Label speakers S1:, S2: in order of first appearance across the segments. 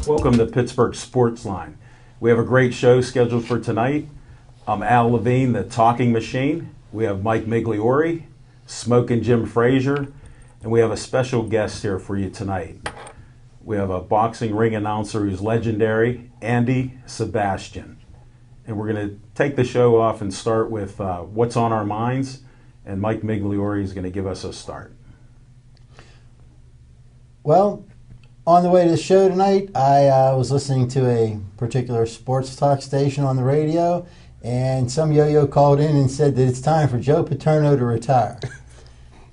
S1: Welcome to Pittsburgh Sports Line. We have a great show scheduled for tonight. I'm Al Levine, the talking machine. We have Mike Migliore, Smokin' Jim Frazier, and we have a special guest here for you tonight. We have a boxing ring announcer who's legendary, Andy Sebastian. And we're going to take the show off and start with what's on our minds, and Mike Migliore is going to give us a start.
S2: Well, on the way to the show tonight, I was listening to a particular sports talk station on the radio, and some yo-yo called in and said that it's time for Joe Paterno to retire.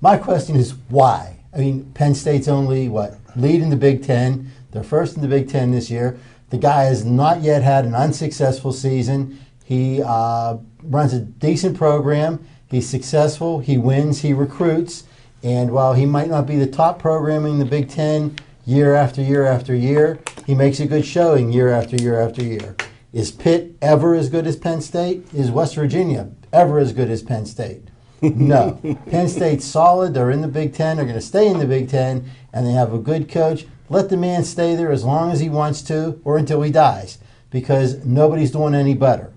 S2: My question is why? I mean, Penn State's only, lead in the Big Ten. They're first in the Big Ten this year. The guy has not yet had an unsuccessful season. He runs a decent program. He's successful. He wins. He recruits. And while he might not be the top program in the Big Ten year after year after year, he makes a good showing year after year after year. Is Pitt ever as good as Penn State? Is West Virginia ever as good as Penn State? No. Penn State's solid. They're in the Big Ten. They're going to stay in the Big Ten, and they have a good coach. Let the man stay there as long as he wants to or until he dies, because nobody's doing any better.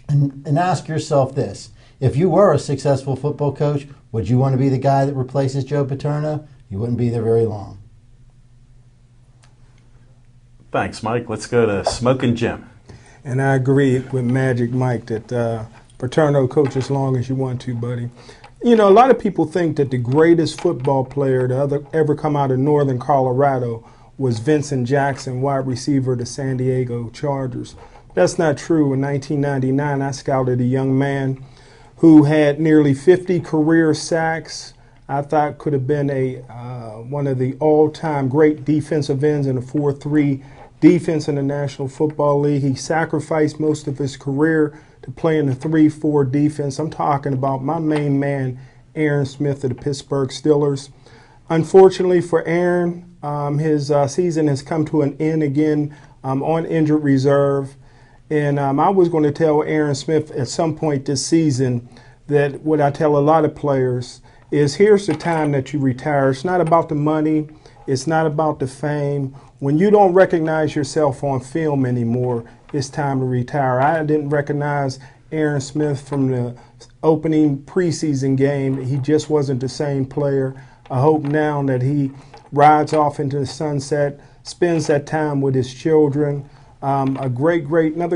S2: And ask yourself this. If you were a successful football coach, would you want to be the guy that replaces Joe Paterno? You wouldn't be there very long.
S1: Thanks, Mike. Let's go to Smokin' Jim.
S3: And I agree with Magic Mike that Paterno coach as long as you want to, buddy. You know, a lot of people think that the greatest football player to ever come out of Northern Colorado was Vincent Jackson, wide receiver of the San Diego Chargers. That's not true. In 1999, I scouted a young man who had nearly 50 career sacks. I thought could have been one of the all-time great defensive ends in a 4-3 defense in the National Football League. He sacrificed most of his career to play in the 3-4 defense. I'm talking about my main man, Aaron Smith of the Pittsburgh Steelers. Unfortunately for Aaron, his season has come to an end again on injured reserve. And I was going to tell Aaron Smith at some point this season that what I tell a lot of players is here's the time that you retire. It's not about the money. It's not about the fame. When you don't recognize yourself on film anymore, it's time to retire. I didn't recognize Aaron Smith from the opening preseason game. He just wasn't the same player. I hope now that he rides off into the sunset, spends that time with his children. Another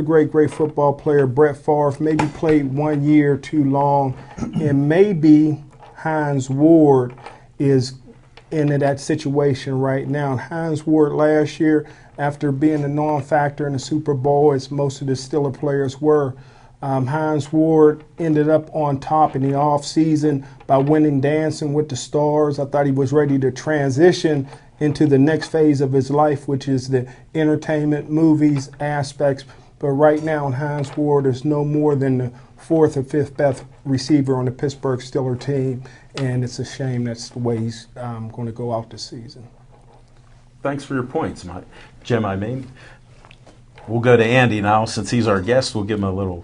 S3: great football player, Brett Favre, maybe played 1 year too long, and maybe Hines Ward is in that situation right now. Hines Ward last year, after being a non-factor in the Super Bowl, as most of the Steelers players were, Hines Ward ended up on top in the offseason by winning Dancing with the Stars. I thought he was ready to transition into the next phase of his life, which is the entertainment, movies aspects. But right now, Hines Ward is no more than the fourth or fifth best receiver on the Pittsburgh Steelers team, and it's a shame that's the way he's going to go out this season.
S1: Thanks for your points, Jim. We'll go to Andy now. Since he's our guest, we'll give him a little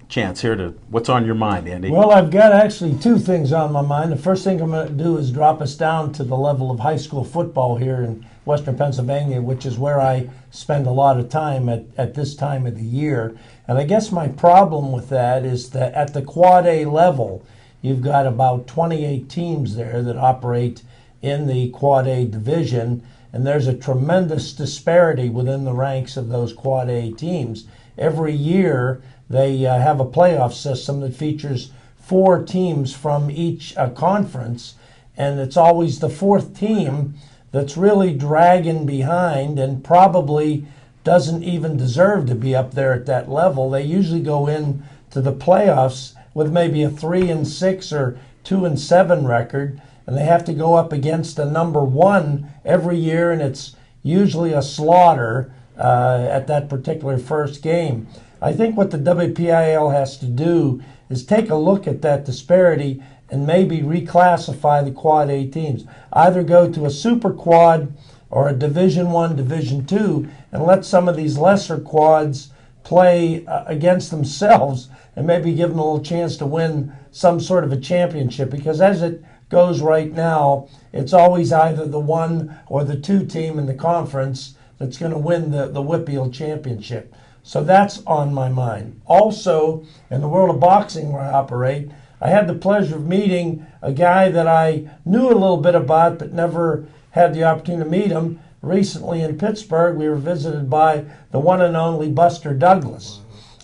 S1: chance here to what's on your mind, Andy.
S4: Well, I've got actually two things on my mind. The first thing I'm going to do is drop us down to the level of high school football here in Western Pennsylvania, which is where I spend a lot of time at this time of the year. And I guess my problem with that is that at the Quad A level, you've got about 28 teams there that operate in the Quad A division, and there's a tremendous disparity within the ranks of those Quad A teams. Every year, they have a playoff system that features 4 teams from each conference, and it's always the fourth team that's really dragging behind and probably doesn't even deserve to be up there at that level. They usually go in to the playoffs with maybe a 3-6 or 2-7 record, and they have to go up against a number 1 every year, and it's usually a slaughter at that particular first game. I think what the WPIAL has to do is take a look at that disparity and maybe reclassify the Quad A teams. Either go to a Super Quad or a Division I, Division II, and let some of these lesser quads play against themselves and maybe give them a little chance to win some sort of a championship. Because as it goes right now, it's always either the 1 or the 2 team in the conference that's going to win the Whitfield Championship. So that's on my mind. Also, in the world of boxing where I operate, I had the pleasure of meeting a guy that I knew a little bit about but never had the opportunity to meet him. Recently in Pittsburgh, we were visited by the one and only Buster Douglas.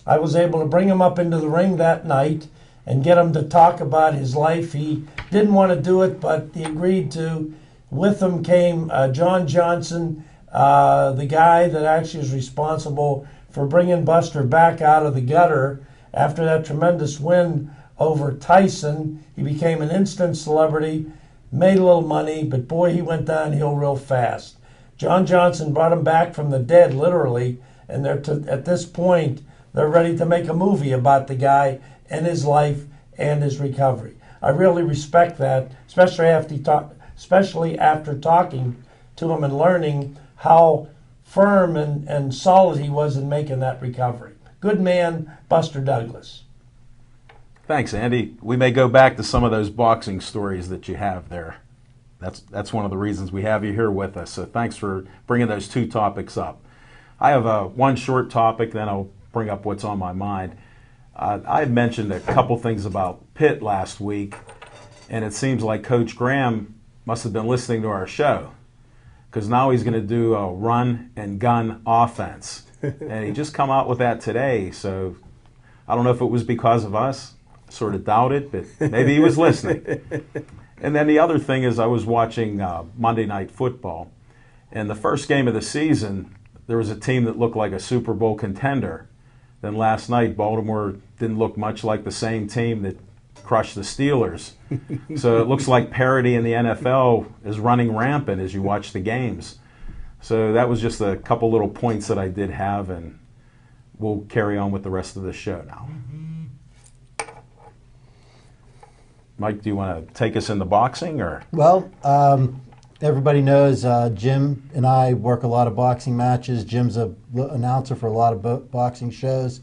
S4: I was able to bring him up into the ring that night and get him to talk about his life. He didn't want to do it, but he agreed to. With him came John Johnson, the guy that actually is responsible for bringing Buster back out of the gutter after that tremendous win over Tyson. He became an instant celebrity, made a little money, but boy, he went downhill real fast. John Johnson brought him back from the dead, literally, and at this point, they're ready to make a movie about the guy and his life and his recovery. I really respect that, especially after talking to him and learning how firm and solid he was in making that recovery. Good man, Buster Douglas.
S1: Thanks, Andy. We may go back to some of those boxing stories that you have there. That's one of the reasons we have you here with us. So thanks for bringing those two topics up. I have one short topic, then I'll bring up what's on my mind. I had mentioned a couple things about Pitt last week, and it seems like Coach Graham must have been listening to our show, because now he's going to do a run and gun offense. And he just come out with that today, so I don't know if it was because of us. Sort of doubt it, but maybe he was listening. And then the other thing is I was watching Monday Night Football, and the first game of the season, there was a team that looked like a Super Bowl contender. Then last night, Baltimore didn't look much like the same team that crushed the Steelers. So it looks like parity in the NFL is running rampant as you watch the games. So that was just a couple little points that I did have, and we'll carry on with the rest of the show now. Mike, do you want to take us into boxing? Or?
S2: Well, everybody knows Jim and I work a lot of boxing matches. Jim's an announcer for a lot of boxing shows.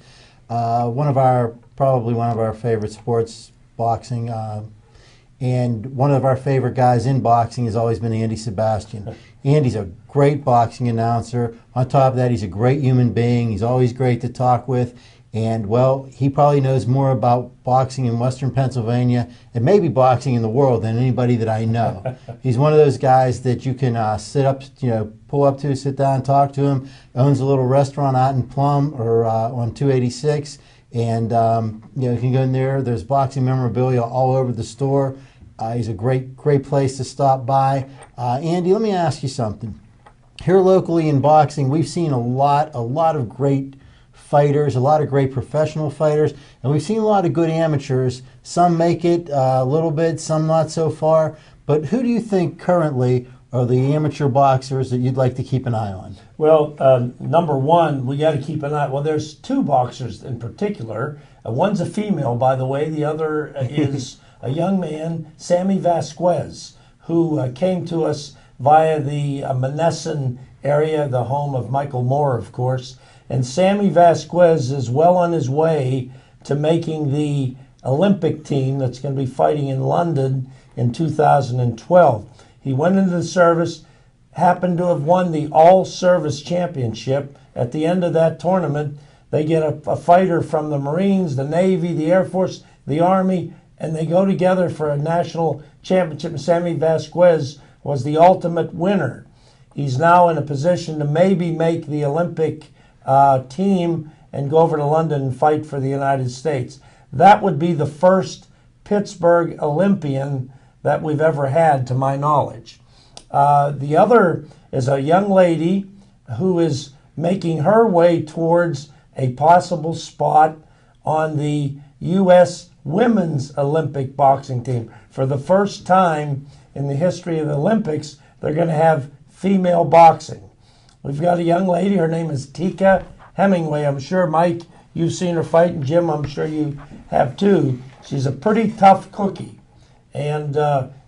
S2: Probably one of our favorite sports, boxing. And one of our favorite guys in boxing has always been Andy Sebastian. Andy's a great boxing announcer. On top of that, he's a great human being. He's always great to talk with. And, well, he probably knows more about boxing in Western Pennsylvania and maybe boxing in the world than anybody that I know. He's one of those guys that you can pull up to, sit down, talk to him. Owns a little restaurant out in Plum or on 286. And, you can go in there. There's boxing memorabilia all over the store. He's a great place to stop by. Andy, let me ask you something. Here locally in boxing, we've seen a lot of great fighters, a lot of great professional fighters, and we've seen a lot of good amateurs. Some make it a little bit, some not so far. But who do you think currently are the amateur boxers that you'd like to keep an eye on?
S4: Well, number one, we got to keep an eye. Well, there's two boxers in particular. One's a female, by the way. The other is a young man, Sammy Vasquez, who came to us via the Monessen area, the home of Michael Moore, of course. And Sammy Vasquez is well on his way to making the Olympic team that's going to be fighting in London in 2012. He went into the service, happened to have won the all-service championship. At the end of that tournament, they get a fighter from the Marines, the Navy, the Air Force, the Army, and they go together for a national championship. And Sammy Vasquez was the ultimate winner. He's now in a position to maybe make the Olympic team and go over to London and fight for the United States. That would be the first Pittsburgh Olympian that we've ever had, to my knowledge. The other is a young lady who is making her way towards a possible spot on the U.S. Women's Olympic boxing team. For the first time in the history of the Olympics, they're going to have female boxing. We've got a young lady, her name is Tika Hemingway. I'm sure, Mike, you've seen her fight, and Jim, I'm sure you have too. She's a pretty tough cookie. And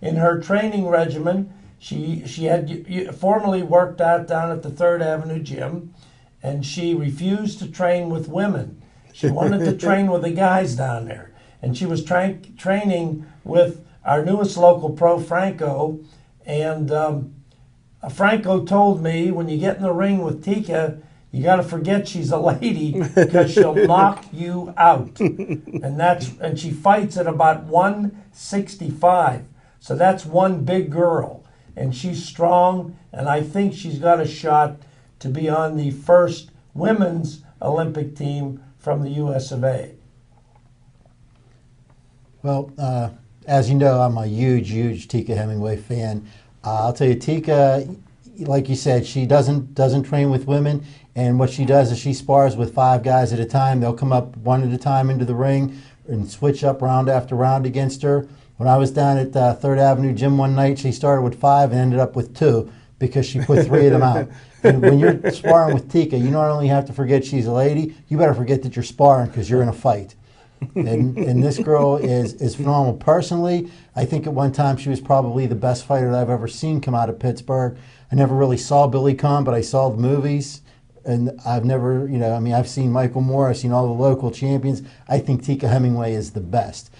S4: in her training regimen, she had formerly worked out down at the 3rd Avenue gym, and she refused to train with women. She wanted to train with the guys down there. And she was training with our newest local pro, Franco, and Franco told me when you get in the ring with Tika, you got to forget she's a lady because she'll knock you out. And she fights at about 165. So that's one big girl. And she's strong, and I think she's got a shot to be on the first women's Olympic team from the US of A.
S2: Well, as you know, I'm a huge Tika Hemingway fan. I'll tell you, Tika, like you said, she doesn't train with women, and what she does is she spars with 5 guys at a time. They'll come up one at a time into the ring and switch up round after round against her. When I was down at 3rd Avenue Gym one night, she started with 5 and ended up with 2 because she put 3 of them out. And when you're sparring with Tika, you not only have to forget she's a lady, you better forget that you're sparring because you're in a fight. And this girl is phenomenal. Personally, I think at one time she was probably the best fighter that I've ever seen come out of Pittsburgh. I never really saw Billy Conn, but I saw the movies. And I've never, I've seen Michael Moore, I've seen all the local champions. I think Tika Hemingway is the best.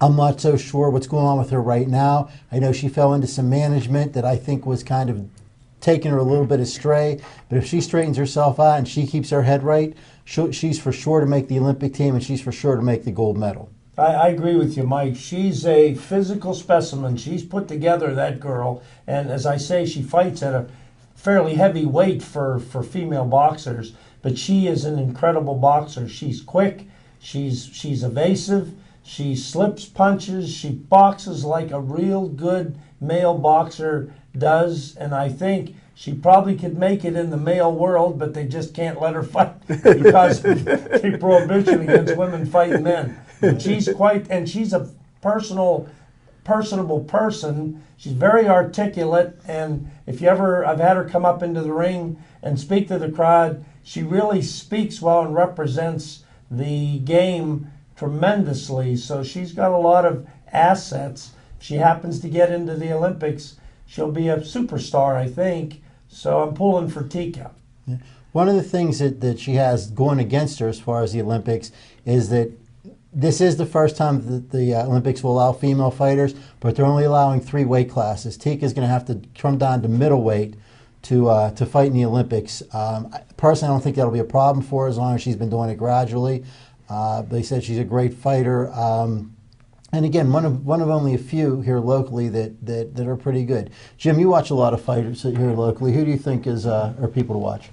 S2: I'm not so sure what's going on with her right now. I know she fell into some management that I think was kind of taking her a little bit astray. But if she straightens herself out and she keeps her head right, she's for sure to make the Olympic team, and she's for sure to make the gold medal.
S4: I agree with you, Mike. She's a physical specimen. She's put together, that girl. And as I say, she fights at a fairly heavy weight for female boxers. But she is an incredible boxer. She's quick. She's evasive. She slips punches. She boxes like a real good male boxer does. And I think she probably could make it in the male world, but they just can't let her fight because of the prohibition against women fighting men. But she's she's a personable person. She's very articulate, and I've had her come up into the ring and speak to the crowd. She really speaks well and represents the game tremendously. So she's got a lot of assets. If she happens to get into the Olympics, she'll be a superstar, I think. So I'm pulling for Tika.
S2: Yeah. One of the things that she has going against her as far as the Olympics is that this is the first time that the Olympics will allow female fighters, but they're only allowing 3 weight classes. Tika's going to have to come down to middleweight to fight in the Olympics. Personally, I don't think that'll be a problem for her as long as she's been doing it gradually. They said she's a great fighter. And again, one of only a few here locally that are pretty good. Jim, you watch a lot of fighters here locally. Who do you think are people to watch?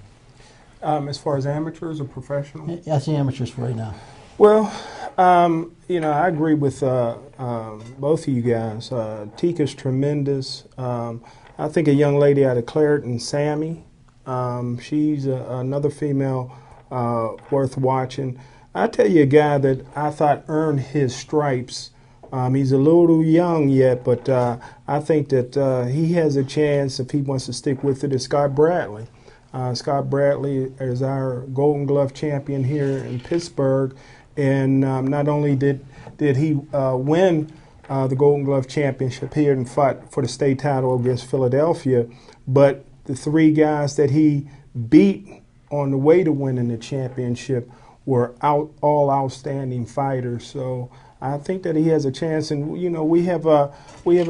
S3: As far as amateurs or professional?
S2: I see amateurs for right now.
S3: Well, I agree with both of you guys. Tika's tremendous. I think a young lady out of Clareton, Sammy, she's another female worth watching. I tell you a guy that I thought earned his stripes. He's a little young yet, but I think that he has a chance if he wants to stick with it. Is Scott Bradley. Scott Bradley is our Golden Glove champion here in Pittsburgh, and not only did he win the Golden Glove championship here and fought for the state title against Philadelphia, but the 3 guys that he beat on the way to winning the championship were all outstanding fighters. So I think that he has a chance, and we have a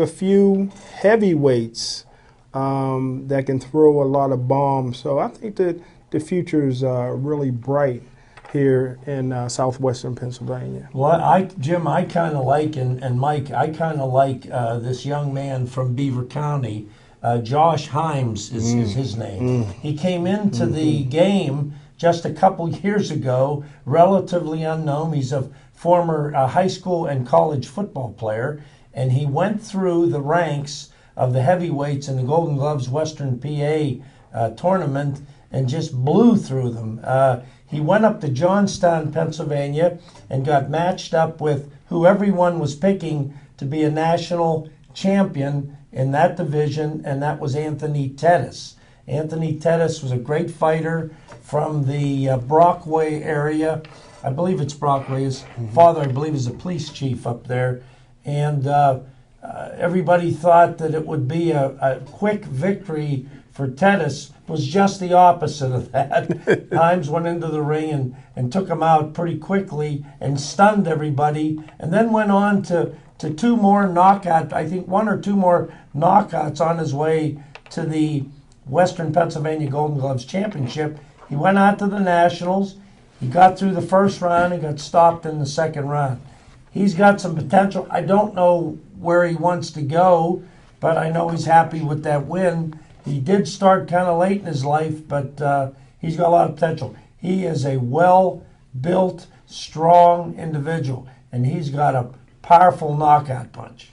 S3: few heavyweights that can throw a lot of bombs. So I think that the future is really bright here in southwestern Pennsylvania.
S4: Well, Jim, I kind of like, and Mike, I kind of like this young man from Beaver County. Josh Himes is his name. He came into the game just a couple years ago, relatively unknown. He's a former high school and college football player, and he went through the ranks of the heavyweights in the Golden Gloves Western PA tournament and just blew through them. He went up to Johnstown, Pennsylvania, and got matched up with who everyone was picking to be a national champion in that division, and that was Anthony Tettis. Anthony Tettis was a great fighter from the Brockway area. I believe it's Brockway. His father, I believe, is a police chief up there. And everybody thought that it would be a quick victory for Tettis. It was just the opposite of that. Himes went into the ring and took him out pretty quickly and stunned everybody, and then went on to to 2 more knockout, I think 1 or 2 more knockouts on his way to the Western Pennsylvania Golden Gloves Championship. He went out to the Nationals. He got through the first round and got stopped in the second round. He's got some potential. I don't know where he wants to go, but I know he's happy with that win. He did start kind of late in his life, but he's got a lot of potential. He is a well-built, strong individual, and he's got a powerful knockout punch.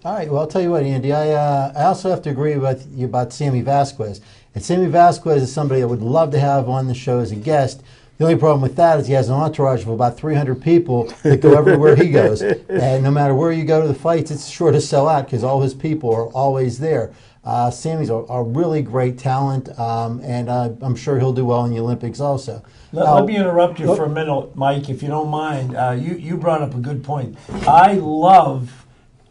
S2: All right, well, I'll tell you what, Andy, I also have to agree with you about Sammy Vasquez. And Sammy Vasquez is somebody I would love to have on the show as a guest. The only problem with that is he has an entourage of about 300 people that go everywhere he goes. And no matter where you go to the fights, it's sure to sell out because all his people are always there. Sammy's a really great talent, and I'm sure he'll do well in the Olympics also.
S4: Let me interrupt you for a minute, Mike, if you don't mind. You brought up a good point. I love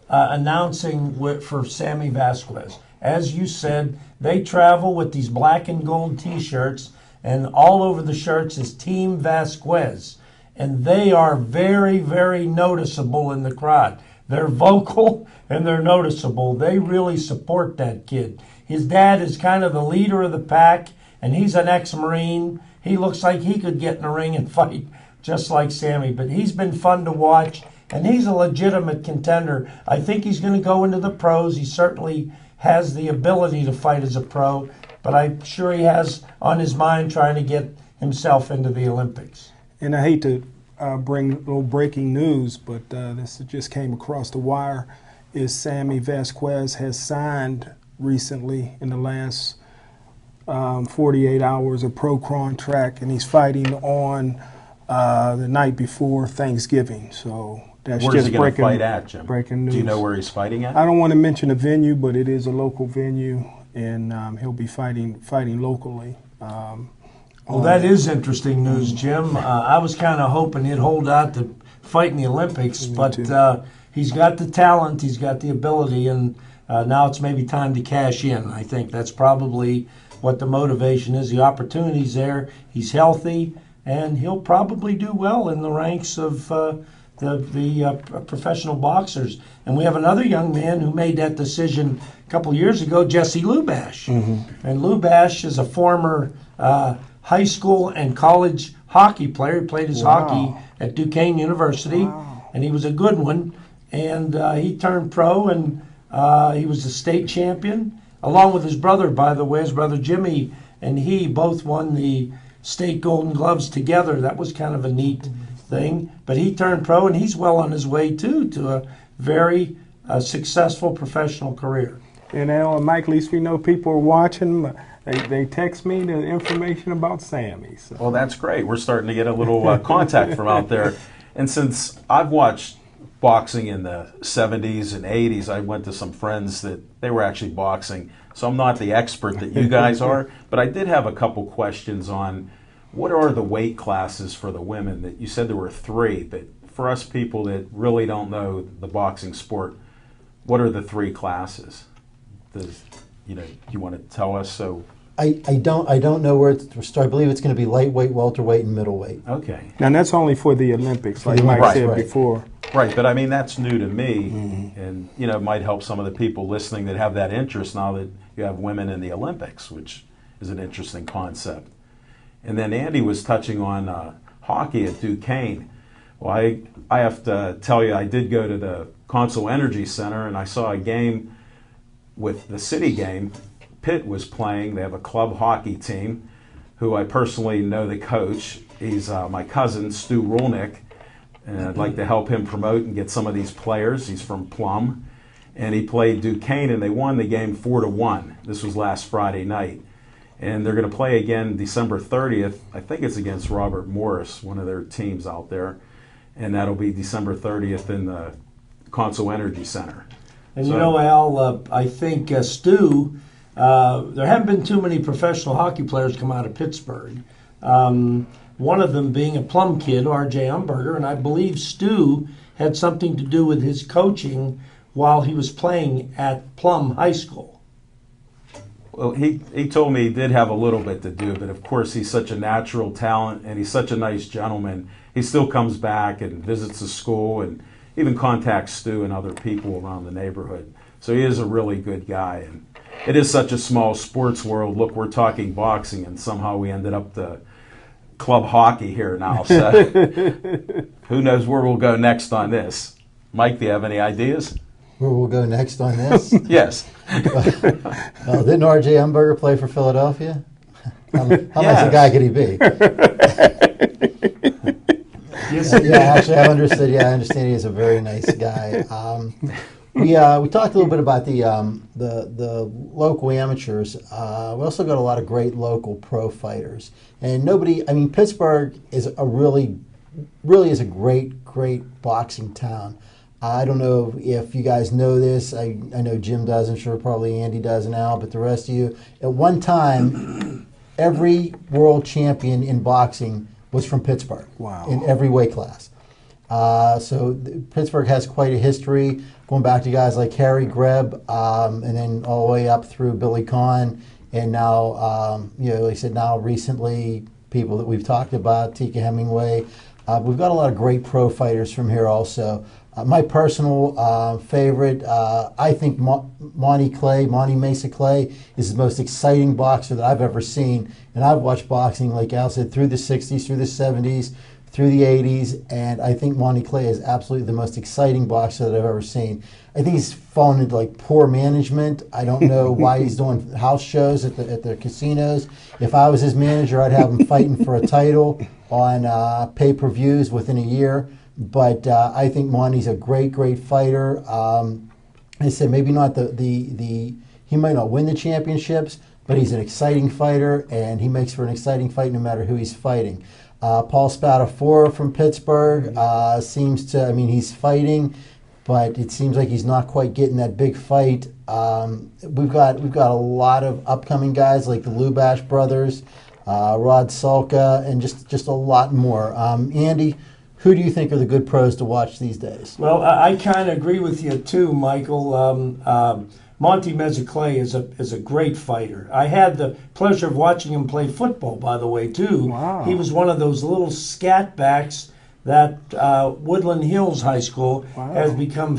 S4: announcing for Sammy Vasquez. As you said, they travel with these black and gold T-shirts, and all over the shirts is Team Vasquez. And they are very, very noticeable in the crowd. They're vocal and they're noticeable. They really support that kid. His dad is kind of the leader of the pack, and he's an ex-Marine. He looks like he could get in the ring and fight just like Sammy, but he's been fun to watch, and he's a legitimate contender. I think he's going to go into the pros. He certainly has the ability to fight as a pro, but I'm sure he has on his mind trying to get himself into the Olympics.
S3: And I hate to bring a little breaking news, but this just came across the wire, is Sammy Vasquez has signed recently in the last 48 hours a pro contract, and he's fighting on the night before Thanksgiving. So that's
S1: Where's
S3: just
S1: he going to
S3: breaking,
S1: fight at, Jim?
S3: breaking news.
S1: Do you know where he's fighting at?
S3: I don't want to mention a venue, but it is a local venue, and he'll be fighting locally.
S4: Well, that is interesting news, Jim. I was kind of hoping he'd hold out to fight in the Olympics, but he's got the talent, he's got the ability, and now it's maybe time to cash in. I think that's probably what the motivation is. The opportunity's there. He's healthy, and he'll probably do well in the ranks of the professional boxers. And we have another young man who made that decision a couple years ago, Jesse Lubash. Mm-hmm. And Lubash is a former high school and college hockey player. He played his hockey at Duquesne University, and he was a good one. And he turned pro, and he was a state champion, along with his brother, by the way. His brother Jimmy and he both won the state Golden Gloves together. That was kind of a neat thing. But he turned pro, and he's well on his way, too, to a very successful professional career.
S3: And Mike, at least we know people are watching. They text me the information about Sammy. So.
S1: Well, that's great. We're starting to get a little contact from out there. And since I've watched boxing in the 70s and 80s, I went to some friends that they were actually boxing. So I'm not the expert that you guys are, but I did have a couple questions on what are the weight classes for the women. That you said there were 3, but for us people that really don't know the boxing sport, what are the 3 classes? You want to tell us? So
S2: I don't know where to start. I believe it's going to be lightweight, welterweight, and middleweight.
S1: Okay.
S3: Now that's only for the Olympics, like
S2: the
S3: Mike
S2: Olympics,
S3: said
S2: right.
S3: before.
S1: Right, but I mean that's new to me, and it might help some of the people listening that have that interest now that you have women in the Olympics, which is an interesting concept. And then Andy was touching on hockey at Duquesne. Well, I have to tell you, I did go to the Consol Energy Center, and I saw a game with the city game. Pitt was playing. They have a club hockey team, who I personally know the coach. He's my cousin, Stu Rolnick, and I'd like to help him promote and get some of these players. He's from Plum, and he played Duquesne, and they won the game 4-1. This was last Friday night. And they're going to play again December 30th. I think it's against Robert Morris, one of their teams out there. And that'll be December 30th in the Consol Energy Center.
S4: And Al, I think Stu, there haven't been too many professional hockey players come out of Pittsburgh. One of them being a Plum kid, R.J. Umberger, and I believe Stu had something to do with his coaching while he was playing at Plum High School.
S1: Well, he told me he did have a little bit to do, but of course he's such a natural talent and he's such a nice gentleman. He still comes back and visits the school, and even contacts Stu and other people around the neighborhood. So he is a really good guy. And it is such a small sports world. Look, we're talking boxing, and somehow we ended up the club hockey here now. So who knows where we'll go next on this. Mike, do you have any ideas?
S2: Where we'll go next on this?
S1: Yes.
S2: Didn't R.J. Umberger play for Philadelphia? How
S1: Yes.
S2: nice a guy could he be? Actually, I understood. Yeah, I understand he is a very nice guy. We talked a little bit about the local amateurs. We also got a lot of great local pro fighters, and Pittsburgh is really is a great boxing town. I don't know if you guys know this. I know Jim does. I'm sure probably Andy does now, but the rest of you, at one time, every world champion in boxing was from Pittsburgh.
S3: Wow.
S2: In every weight class. Pittsburgh has quite a history, going back to guys like Harry Greb, and then all the way up through Billy Conn, and now, like I said, now recently, people that we've talked about, Tika Hemingway. We've got a lot of great pro fighters from here also. My personal favorite, I think Monty Mesa Clay is the most exciting boxer that I've ever seen. And I've watched boxing, like Al said, through the 60s, through the 70s, through the 80s, and I think Monty Clay is absolutely the most exciting boxer that I've ever seen. I think he's fallen into like poor management. I don't know why he's doing house shows at the casinos. If I was his manager, I'd have him fighting for a title on pay-per-views within a year. But I think Monty's a great fighter. I said maybe not he might not win the championships, but he's an exciting fighter, and he makes for an exciting fight no matter who he's fighting. Paul Spadafora from Pittsburgh seems to. He's fighting, but it seems like he's not quite getting that big fight. We've got a lot of upcoming guys like the Lubash brothers, Rod Salka, and just a lot more. Andy, who do you think are the good pros to watch these days?
S4: Well, I kind of agree with you too, Michael. Monty Mesa Clay is a great fighter. I had the pleasure of watching him play football, by the way, too.
S3: Wow.
S4: He was one of those little scat backs that Woodland Hills High School has become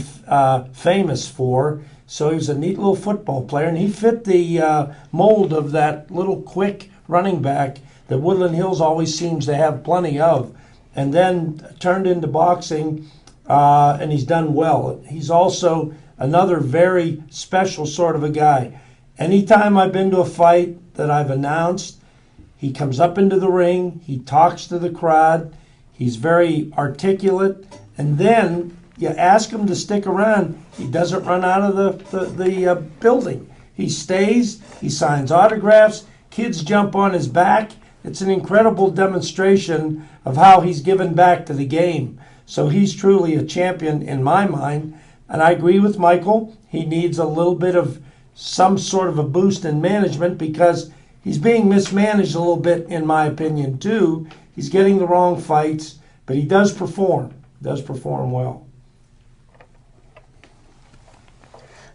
S4: famous for. So he was a neat little football player, and he fit the mold of that little quick running back that Woodland Hills always seems to have plenty of. And then turned into boxing, and he's done well. He's also another very special sort of a guy. Anytime I've been to a fight that I've announced, he comes up into the ring, he talks to the crowd, he's very articulate, and then you ask him to stick around, he doesn't run out of the building. He stays, he signs autographs, kids jump on his back. It's an incredible demonstration of how he's given back to the game. So he's truly a champion in my mind. And I agree with Michael. He needs a little bit of some sort of a boost in management because he's being mismanaged a little bit, in my opinion, too. He's getting the wrong fights, but he does perform. Does perform well.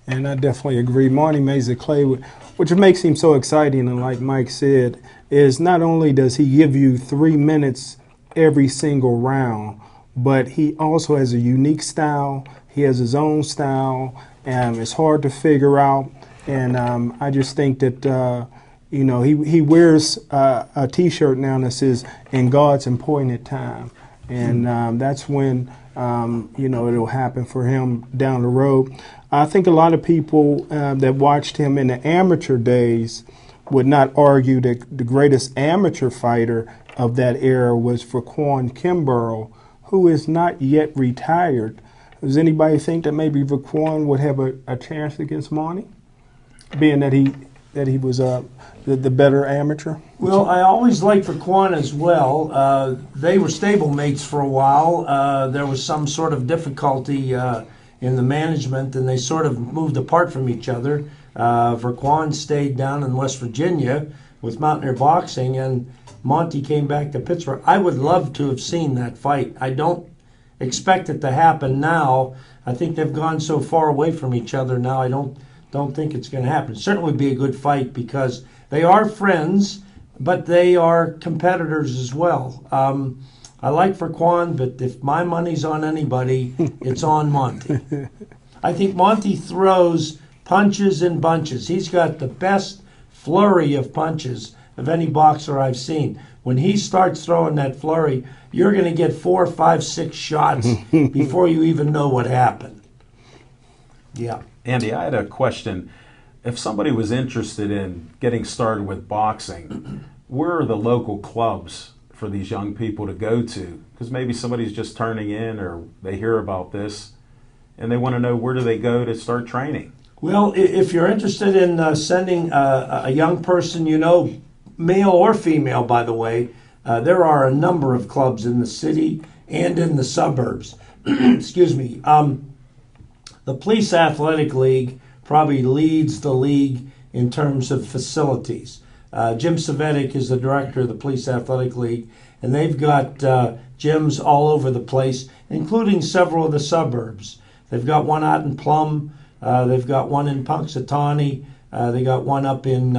S3: And I definitely agree. Monty Mesa Clay, which makes him so exciting, and like Mike said, is not only does he give you 3 minutes every single round, but he also has a unique style. He has his own style, and it's hard to figure out. And I just think that, he wears a T-shirt now that says, "In God's appointed time." And that's when, it'll happen for him down the road. I think a lot of people that watched him in the amateur days would not argue that the greatest amateur fighter of that era was Vaquan Kimbrough, who is not yet retired. Does anybody think that maybe Vaquan would have a chance against Monty, being that he was the better amateur?
S4: Well, I always liked Vaquan as well. They were stablemates for a while. There was some sort of difficulty in the management, and they sort of moved apart from each other. Vaquan stayed down in West Virginia with Mountaineer Boxing, and Monty came back to Pittsburgh. I would love to have seen that fight. I don't expect it to happen now. I think they've gone so far away from each other now. I don't think it's going to happen. It certainly would be a good fight because they are friends, but they are competitors as well. I like Frequan, but if my money's on anybody, it's on Monty. I think Monty throws punches in bunches. He's got the best flurry of punches of any boxer I've seen. When he starts throwing that flurry, you're going to get 4, 5, 6 shots before you even know what happened. Yeah.
S1: Andy, I had a question. If somebody was interested in getting started with boxing, where are the local clubs for these young people to go to? Because maybe somebody's just turning in or they hear about this and they want to know, where do they go to start training?
S4: Well, if you're interested in sending a young person, male or female, by the way, there are a number of clubs in the city and in the suburbs. Excuse me. The Police Athletic League probably leads the league in terms of facilities. Jim Savetic is the director of the Police Athletic League, and they've got gyms all over the place, including several of the suburbs. They've got one out in Plum. They've got one in Punxsutawney. They got one up in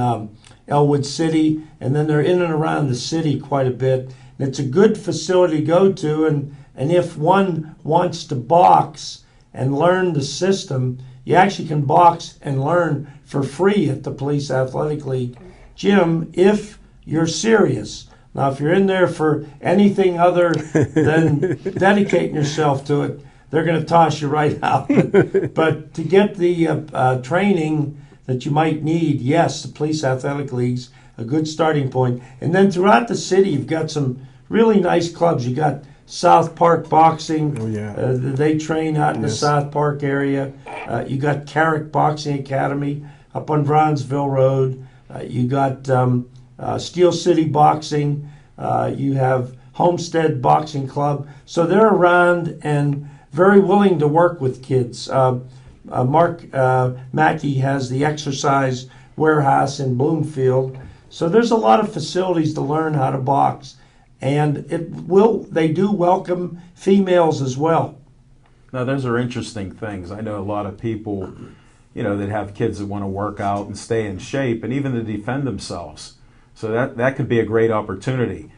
S4: Elwood City, and then they're in and around the city quite a bit. And it's a good facility to go to, and if one wants to box and learn the system, you actually can box and learn for free at the Police Athletic League gym if you're serious. Now, if you're in there for anything other than dedicating yourself to it, they're going to toss you right out. But to get the training that you might need, yes, the Police Athletic League's a good starting point. And then throughout the city, you've got some really nice clubs. You got South Park Boxing.
S3: Oh, yeah.
S4: They train out in the South Park area. You got Carrick Boxing Academy up on Bronzeville Road. You got Steel City Boxing. You have Homestead Boxing Club. So they're around and very willing to work with kids. Mark Mackey has the Exercise Warehouse in Bloomfield. So there's a lot of facilities to learn how to box. And they do welcome females as well.
S1: Now, those are interesting things. I know a lot of people, that have kids that want to work out and stay in shape and even to defend themselves. So that could be a great opportunity.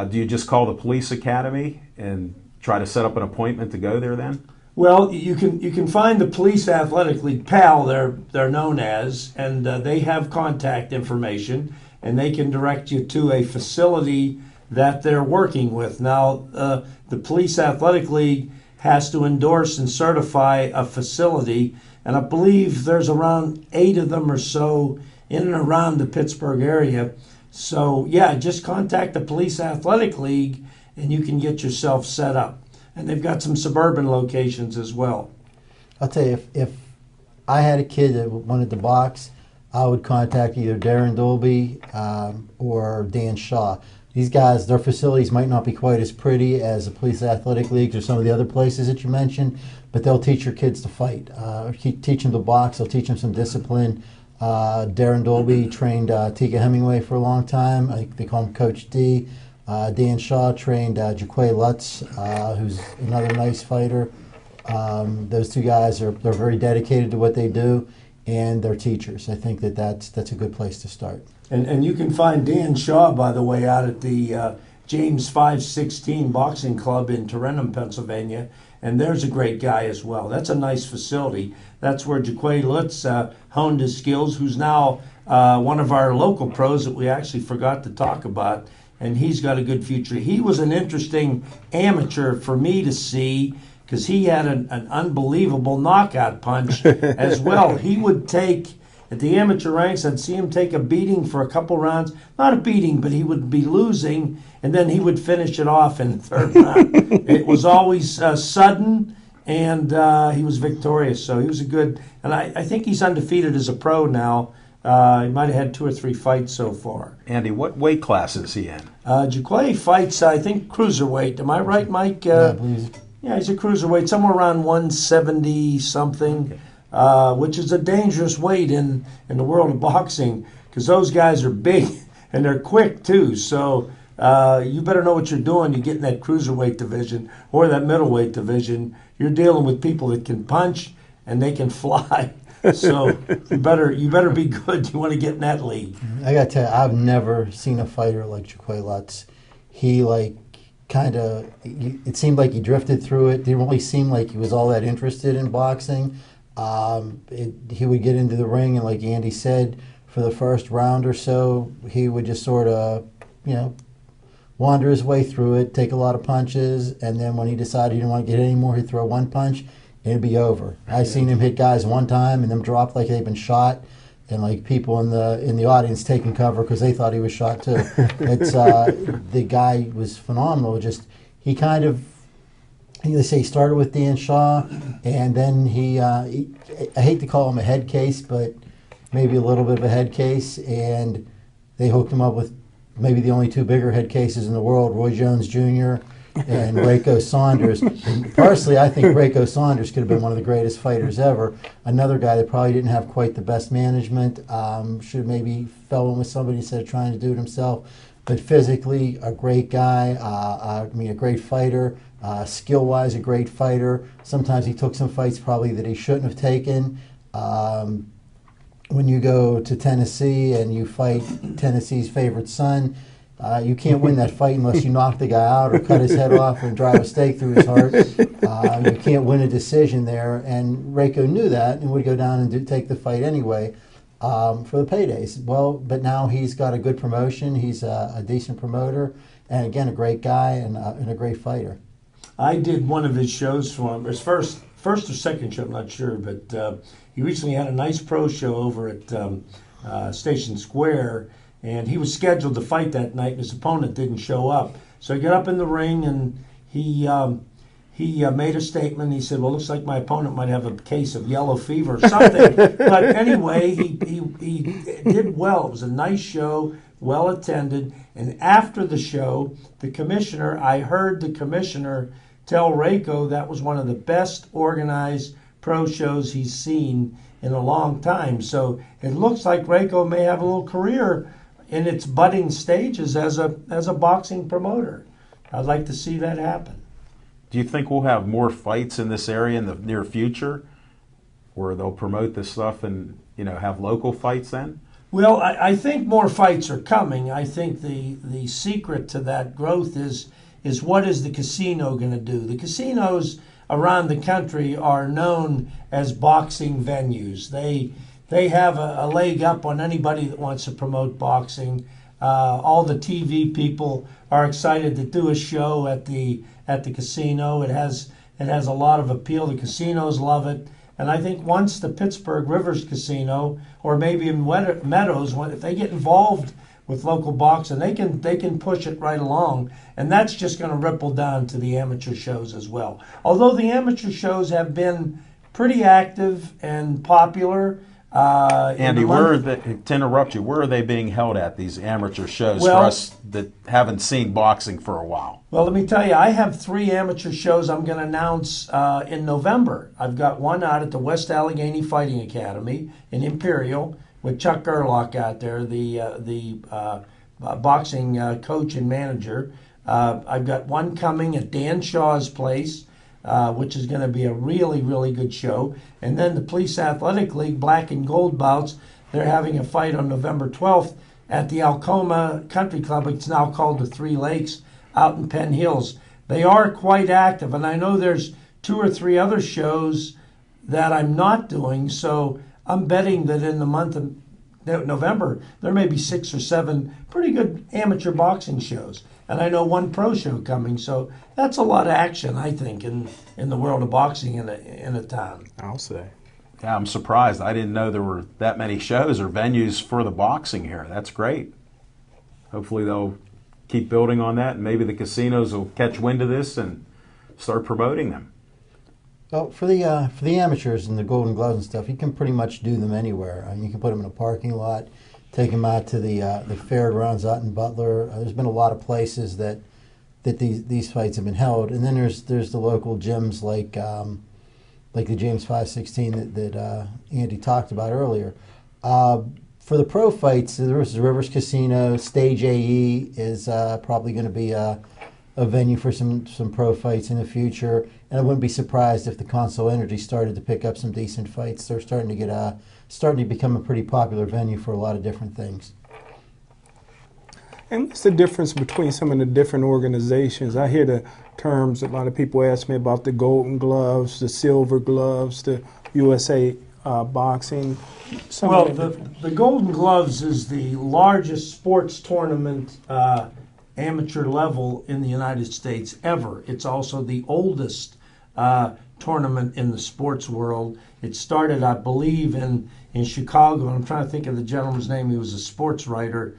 S1: Do you just call the police academy and try to set up an appointment to go there then?
S4: Well, you can find the Police Athletic League, PAL, they're known as, and they have contact information, and they can direct you to a facility that they're working with. Now, the Police Athletic League has to endorse and certify a facility, and I believe there's around 8 of them or so in and around the Pittsburgh area. So, yeah, just contact the Police Athletic League, and you can get yourself set up. And they've got some suburban locations as well.
S2: I'll tell you, if I had a kid that wanted to box, I would contact either Darren Dolby or Dan Shaw. These guys, their facilities might not be quite as pretty as the Police Athletic Leagues or some of the other places that you mentioned, but they'll teach your kids to fight. Teach them to box. They'll teach them some discipline. Darren Dolby trained Tika Hemingway for a long time. I think they call him Coach D. Dan Shaw trained Jaquay Lutz, who's another nice fighter. Those two guys they're very dedicated to what they do, and they're teachers. I think that's a good place to start.
S4: And you can find Dan Shaw, by the way, out at the James 516 Boxing Club in Tarentum, Pennsylvania, and there's a great guy as well. That's a nice facility. That's where Jaquay Lutz honed his skills, who's now one of our local pros that we actually forgot to talk about, and he's got a good future. He was an interesting amateur for me to see because he had an unbelievable knockout punch as well. He would take, at the amateur ranks, I'd see him take a beating for a couple rounds. Not a beating, but he would be losing, and then he would finish it off in the third round. It was always sudden, and he was victorious. So he was a good, and I think he's undefeated as a pro now. He might have had 2 or 3 fights so far.
S1: Andy, what weight class is he in?
S4: Jaquay fights, I think, cruiserweight. Am I right, Mike? Yeah, he's a cruiserweight, somewhere around 170-something, which is a dangerous weight in the world of boxing because those guys are big and they're quick, too. So you better know what you're doing. You get in that cruiserweight division or that middleweight division. You're dealing with people that can punch and they can fly. So you better be good. You want to get in that league.
S2: I got to tell you, I've never seen a fighter like Jaquay Lutz. He kind of, it seemed like he drifted through it. Didn't really seem like he was all that interested in boxing. He would get into the ring, and like Andy said, for the first round or so, he would just sort of, wander his way through it, take a lot of punches, and then when he decided he didn't want to get any more, he'd throw one punch, and it'd be over. I've seen him hit guys one time and them drop like they've been shot, and like people in the audience taking cover because they thought he was shot too. It's the guy was phenomenal. Just he kind of, they say he started with Dan Shaw, and then I hate to call him a head case, but maybe a little bit of a head case, and they hooked him up with maybe the only two bigger head cases in the world, Roy Jones Jr. and Rayco Saunders. And personally, I think Rayco Saunders could have been one of the greatest fighters ever. Another guy that probably didn't have quite the best management, should have maybe fell in with somebody instead of trying to do it himself. But physically, a great guy, a great fighter, skill-wise, a great fighter. Sometimes he took some fights probably that he shouldn't have taken. When you go to Tennessee and you fight Tennessee's favorite son, you can't win that fight unless you knock the guy out or cut his head off or drive a stake through his heart. You can't win a decision there, and Rayco knew that and would go down and take the fight anyway for the paydays. Well, but now he's got a good promotion. He's a decent promoter, and again, a great guy and a great fighter.
S4: I did one of his shows for him. His first or second show, I'm not sure, but he recently had a nice pro show over at Station Square, and he was scheduled to fight that night, and his opponent didn't show up. So he got up in the ring, and he made a statement. He said, well, looks like my opponent might have a case of yellow fever or something. But anyway, he did well. It was a nice show, well attended. And after the show, I heard the commissioner tell Rayco that was one of the best organized pro shows he's seen in a long time. So it looks like Rayco may have a little career in its budding stages as a boxing promoter. I'd like to see that happen.
S1: Do you think we'll have more fights in this area in the near future, where they'll promote this stuff and have local fights then?
S4: Well, I think more fights are coming. I think the secret to that growth is what is the casino going to do? The casinos around the country are known as boxing venues. They have a leg up on anybody that wants to promote boxing. All the TV people are excited to do a show at the casino. It has a lot of appeal. The casinos love it. And I think once the Pittsburgh Rivers Casino, or maybe in Meadows, if they get involved with local boxing, they can push it right along, and that's just going to ripple down to the amateur shows as well. Although the amateur shows have been pretty active and popular.
S1: Andy, to interrupt you, where are they being held at, these amateur shows, for us that haven't seen boxing for a while?
S4: Well, let me tell you, I have 3 amateur shows I'm going to announce in November. I've got one out at the West Allegheny Fighting Academy in Imperial with Chuck Gerlach out there, the boxing coach and manager. I've got one coming at Dan Shaw's place, which is going to be a really, really good show. And then the Police Athletic League Black and Gold bouts, they're having a fight on November 12th at the Alcoma Country Club. It's now called the Three Lakes out in Penn Hills. They are quite active, and I know there's 2 or 3 other shows that I'm not doing, so I'm betting that in the month of November, there may be 6 or 7 pretty good amateur boxing shows. And I know one pro show coming, so that's a lot of action, I think, in the world of boxing in a town.
S3: I'll say.
S1: Yeah, I'm surprised. I didn't know there were that many shows or venues for the boxing here. That's great. Hopefully they'll keep building on that, and maybe the casinos will catch wind of this and start promoting them.
S2: Well, for the amateurs and the Golden Gloves and stuff, you can pretty much do them anywhere. You can put them in a parking lot, take them out to the fairgrounds out in Butler. There's been a lot of places that these fights have been held, and then there's the local gyms like the James 516 that Andy talked about earlier. For the pro fights, there's the Rivers Casino. Stage AE is probably going to be a venue for some pro fights in the future, and I wouldn't be surprised if the Console Energy started to pick up some decent fights. They're starting to become a pretty popular venue for a lot of different things.
S3: And what's the difference between some of the different organizations? I hear the terms, a lot of people ask me about the Golden Gloves, the Silver Gloves, the USA Boxing.
S4: Well, the Golden Gloves is the largest sports tournament amateur level in the United States ever. It's also the oldest tournament in the sports world. It started, I believe, in Chicago. I'm trying to think of the gentleman's name. He was a sports writer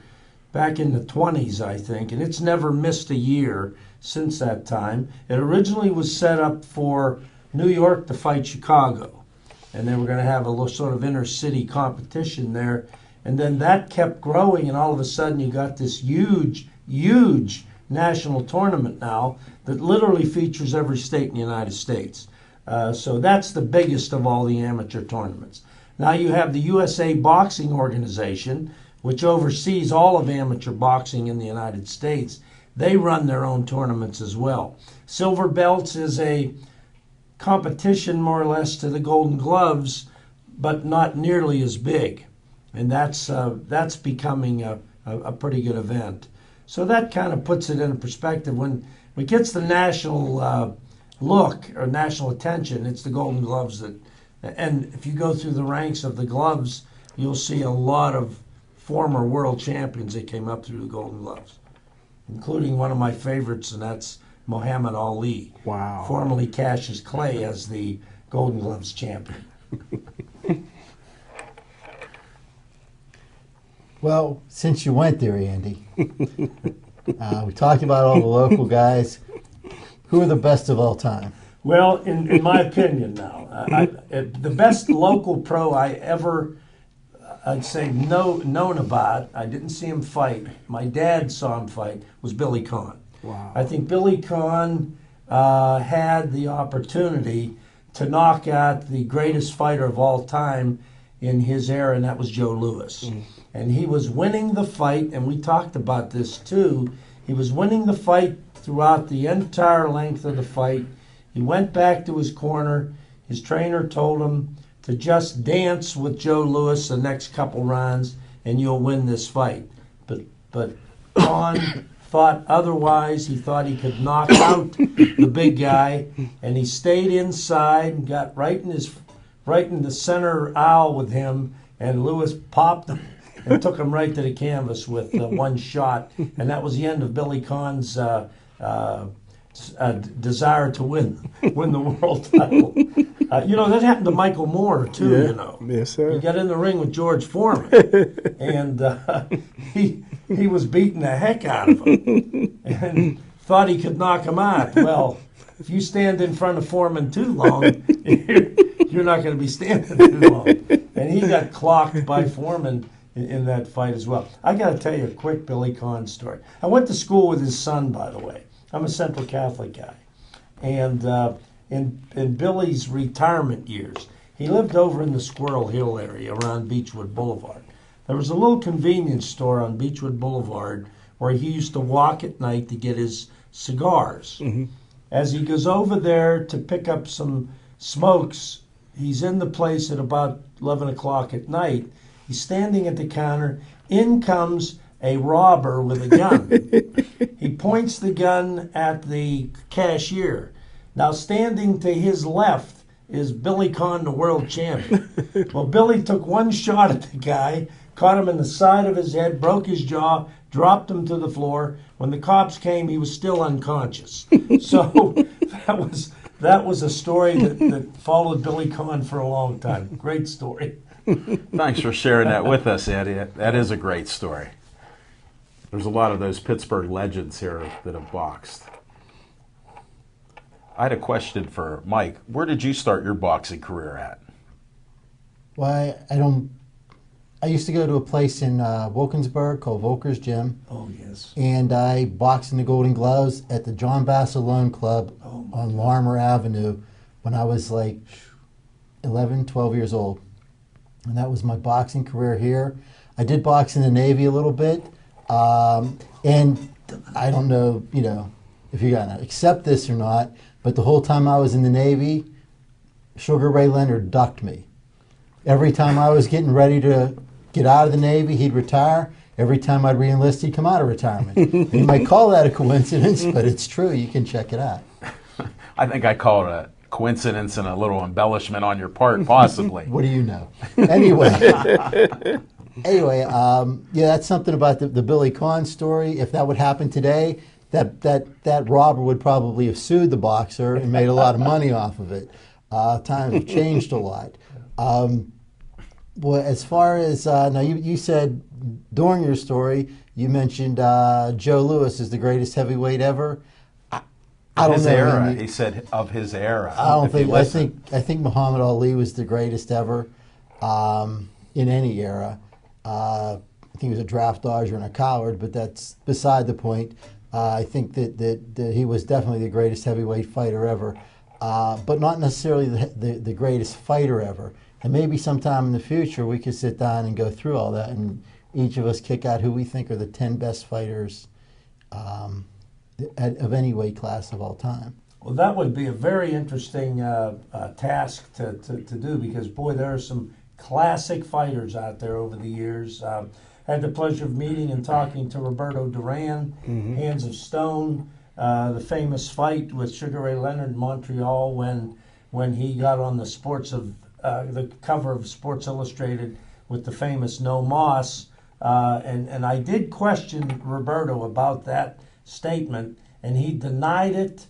S4: back in the 20s, I think, and it's never missed a year since that time. It originally was set up for New York to fight Chicago, and they were going to have a little sort of inner-city competition there. And then that kept growing, and all of a sudden you got this huge national tournament now that literally features every state in the United States. So that's the biggest of all the amateur tournaments. Now you have the USA Boxing Organization, which oversees all of amateur boxing in the United States. They run their own tournaments as well. Silver Belts is a competition more or less to the Golden Gloves, but not nearly as big. And that's becoming a pretty good event. So that kind of puts it in perspective. When it gets the national look or national attention, it's the Golden Gloves that. And if you go through the ranks of the gloves, you'll see a lot of former world champions that came up through the Golden Gloves, including one of my favorites, and that's Muhammad Ali.
S3: Wow.
S4: Formerly Cassius Clay as the Golden Gloves champion.
S2: Well, since you went there, Andy, we talked about all the local guys. Who are the best of all time?
S4: Well, in my opinion now, the best local pro I ever, I'd say, known about, I didn't see him fight. My dad saw him fight, was Billy Conn.
S3: Wow.
S4: I think Billy Conn had the opportunity to knock out the greatest fighter of all time in his era, and that was Joe Louis. And he was winning the fight, and we talked about this too. He was winning the fight throughout the entire length of the fight. He went back to his corner. His trainer told him to just dance with Joe Louis the next couple rounds, and you'll win this fight. But Conn thought otherwise. He thought he could knock out the big guy, and he stayed inside and got right in the center aisle with him, and Louis popped him and took him right to the canvas with one shot, and that was the end of Billy Conn's desire to win the world title. That happened to Michael Moore too.
S3: Yeah. Yes, sir.
S4: He got in the ring with George Foreman, and he was beating the heck out of him, and thought he could knock him out. Well, if you stand in front of Foreman too long, you're not going to be standing too long. And he got clocked by Foreman in that fight as well. I got to tell you a quick Billy Conn story. I went to school with his son, by the way. I'm a Central Catholic guy. And in Billy's retirement years, he lived over in the Squirrel Hill area around Beechwood Boulevard. There was a little convenience store on Beechwood Boulevard where he used to walk at night to get his cigars. Mm-hmm. As he goes over there to pick up some smokes, he's in the place at about 11 o'clock at night. He's standing at the counter. In comes a robber with a gun. He points the gun at the cashier. Now, standing to his left is Billy Conn, the world champion. Well, Billy took one shot at the guy, caught him in the side of his head, broke his jaw, dropped him to the floor. When the cops came, he was still unconscious. So that was a story that followed Billy Conn for a long time. Great story.
S1: Thanks for sharing that with us, Eddie. That is a great story. There's a lot of those Pittsburgh legends here that have boxed. I had a question for Mike. Where did you start your boxing career at?
S2: Why, I used to go to a place in Wilkinsburg called Volker's Gym.
S4: Oh, yes.
S2: And I boxed in the Golden Gloves at the John Bassalone Club on Larmer Avenue when I was like 11, 12 years old. And that was my boxing career here. I did box in the Navy a little bit. And I don't know, if you're going to accept this or not, but the whole time I was in the Navy, Sugar Ray Leonard ducked me. Every time I was getting ready to get out of the Navy, he'd retire, every time I'd re-enlist, he'd come out of retirement. And you might call that a coincidence, but it's true. You can check it out.
S1: I think I call it a coincidence and a little embellishment on your part, possibly.
S2: What do you know? Anyway, yeah, that's something about the Billy Conn story. If that would happen today, that robber would probably have sued the boxer and made a lot of money off of it. Times have changed a lot. Well, as far as now, you said during your story, you mentioned Joe Louis is the greatest heavyweight ever. I don't
S1: his
S2: know.
S1: era. He said of his era.
S2: I don't think. I think Muhammad Ali was the greatest ever in any era. I think he was a draft dodger and a coward, but that's beside the point. I think that he was definitely the greatest heavyweight fighter ever, but not necessarily the greatest fighter ever. And maybe sometime in the future we could sit down and go through all that, and each of us kick out who we think are the 10 best fighters of any weight class of all time.
S4: Well, that would be a very interesting task to do, because, boy, there are some classic fighters out there over the years. I had the pleasure of meeting and talking to Roberto Duran, Hands of Stone, the famous fight with Sugar Ray Leonard in Montreal when he got on the cover of Sports Illustrated with the famous No Moss. And I did question Roberto about that statement, and he denied it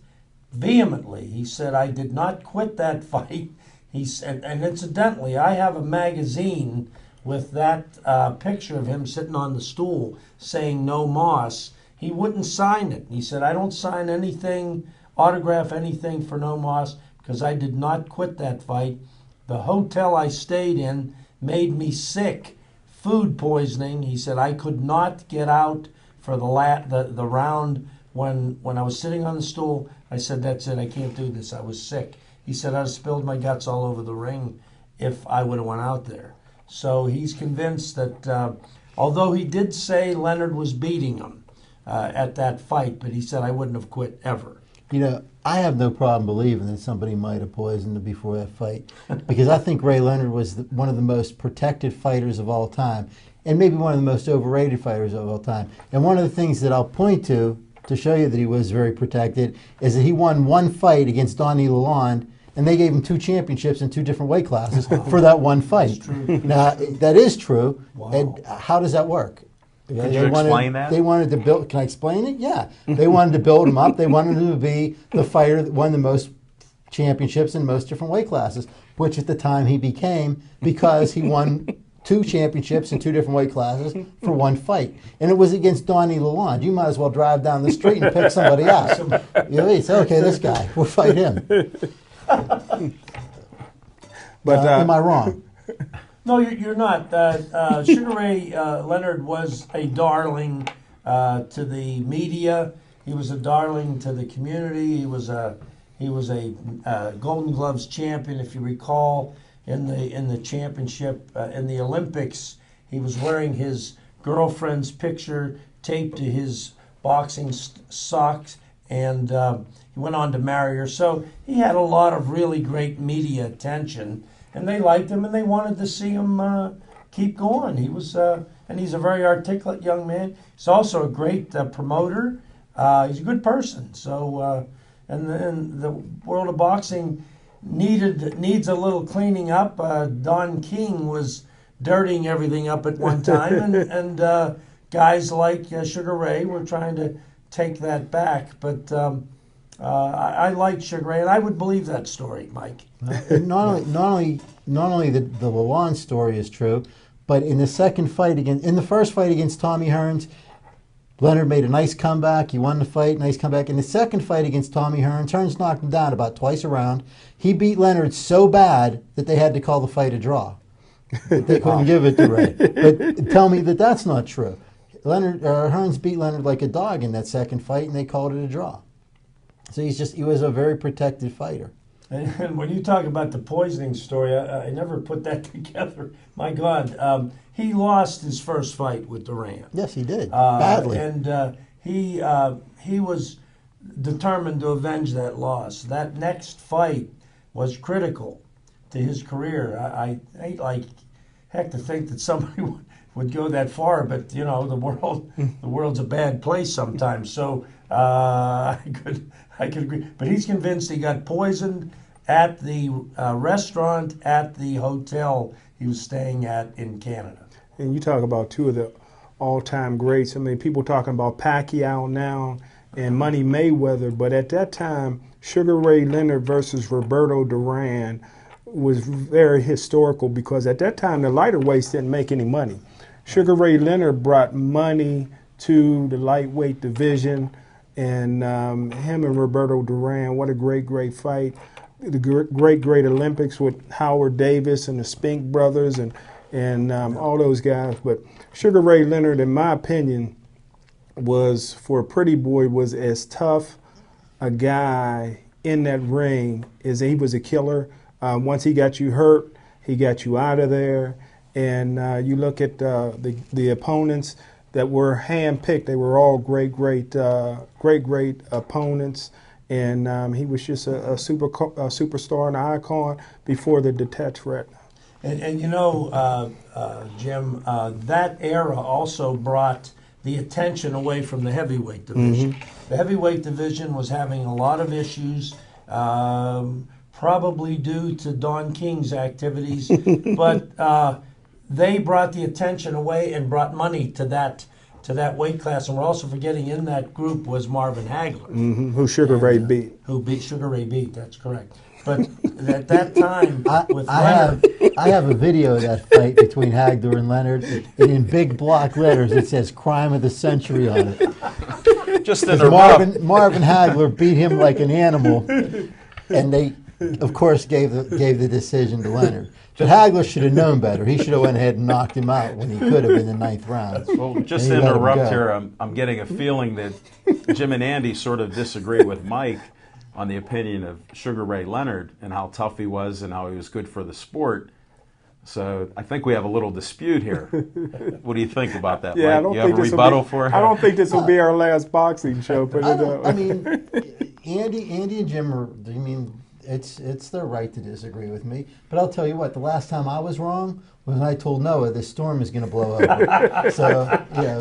S4: vehemently. He said, I did not quit that fight. He said, and incidentally, I have a magazine with that picture of him sitting on the stool saying No Moss. He wouldn't sign it. He said, I don't sign anything, autograph anything for No Moss, because I did not quit that fight. The hotel I stayed in made me sick. Food poisoning. He said, I could not get out for the round when I was sitting on the stool. I said, that's it, I can't do this. I was sick. He said, I'd have spilled my guts all over the ring if I would have went out there. So he's convinced that, although he did say Leonard was beating him at that fight, but he said, I wouldn't have quit ever.
S2: You know, I have no problem believing that somebody might have poisoned him before that fight, because I think Ray Leonard was one of the most protected fighters of all time, and maybe one of the most overrated fighters of all time. And one of the things that I'll point to show you that he was very protected is that he won one fight against Donnie Lalonde, and they gave him 2 championships in 2 different weight classes for that one fight. Now, that is true.
S4: Wow.
S2: And how does that work?
S1: Could you explain that?
S2: They wanted to build. Can I explain it? Yeah. They wanted to build him up. They wanted him to be the fighter that won the most championships in most different weight classes, which at the time he became, because he won 2 championships in 2 different weight classes for one fight. And it was against Donnie Lalonde. You might as well drive down the street and pick somebody out. You know, say, okay, this guy, we'll fight him.
S3: But
S2: am I wrong?
S4: No, you're not. Sugar Ray Leonard was a darling to the media. He was a darling to the community. He was a Golden Gloves champion, if you recall, in the championship in the Olympics. He was wearing his girlfriend's picture taped to his boxing socks, and he went on to marry her. So he had a lot of really great media attention. And they liked him, and they wanted to see him keep going. He was, and he's a very articulate young man. He's also a great promoter. He's a good person. So, and the world of boxing needs a little cleaning up. Don King was dirtying everything up at one time, and guys like Sugar Ray were trying to take that back. But I like Sugar Ray, and I would believe that story, Mike.
S2: Not only the Lalonde story is true, but in the first fight against Tommy Hearns, Leonard made a nice comeback. He won the fight, nice comeback. In the second fight against Tommy Hearns, Hearns knocked him down about twice around. He beat Leonard so bad that they had to call the fight a draw. They couldn't give it to Ray. But tell me that that's not true. Hearns beat Leonard like a dog in that second fight, and they called it a draw. So he was a very protected fighter.
S4: And when you talk about the poisoning story, I never put that together. My God, he lost his first fight with Duran.
S2: Yes, he did. Badly.
S4: And he was determined to avenge that loss. That next fight was critical to his career. I hate like heck to think that somebody would go that far, but the world's a bad place sometimes. So I could agree. But he's convinced he got poisoned at the restaurant at the hotel he was staying at in Canada.
S3: And you talk about two of the all-time greats. I mean, people talking about Pacquiao now and Money Mayweather, but at that time, Sugar Ray Leonard versus Roberto Duran was very historical because at that time the lighter weights didn't make any money. Sugar Ray Leonard brought money to the lightweight division, and him and Roberto Duran, what a great fight. The great Olympics with Howard Davis and the Spink brothers and all those guys. But Sugar Ray Leonard, in my opinion, was, for a pretty boy, was as tough a guy in that ring as he was a killer. Once he got you hurt, he got you out of there. And you look at the opponents that were handpicked; they were all great opponents. And he was just a superstar and an icon before the detached retina.
S4: And Jim, that era also brought the attention away from the heavyweight division. Mm-hmm. The heavyweight division was having a lot of issues, probably due to Don King's activities, but they brought the attention away and brought money to that weight class. And we're also forgetting in that group was Marvin Hagler,
S3: who Sugar Ray beat.
S4: Who beat Sugar Ray beat? That's correct. But at that time,
S2: I have a video of that fight between Hagler and Leonard, and in big block letters it says "Crime of the Century" on it.
S1: Just in
S2: Marvin Hagler beat him like an animal, and they, of course, gave the decision to Leonard. But Hagler should have known better. He should have went ahead and knocked him out when he could have in the 9th round.
S1: Well, just to interrupt here, I'm getting a feeling that Jim and Andy sort of disagree with Mike on the opinion of Sugar Ray Leonard and how tough he was and how he was good for the sport. So I think we have a little dispute here. What do you think about that,
S3: yeah,
S1: Mike? You have a rebuttal for it?
S3: I don't think this will be our last boxing show.
S2: I mean, Andy and Jim are, it's their right to disagree with me. But I'll tell you what, the last time I was wrong was when I told Noah this storm is going to blow over. So,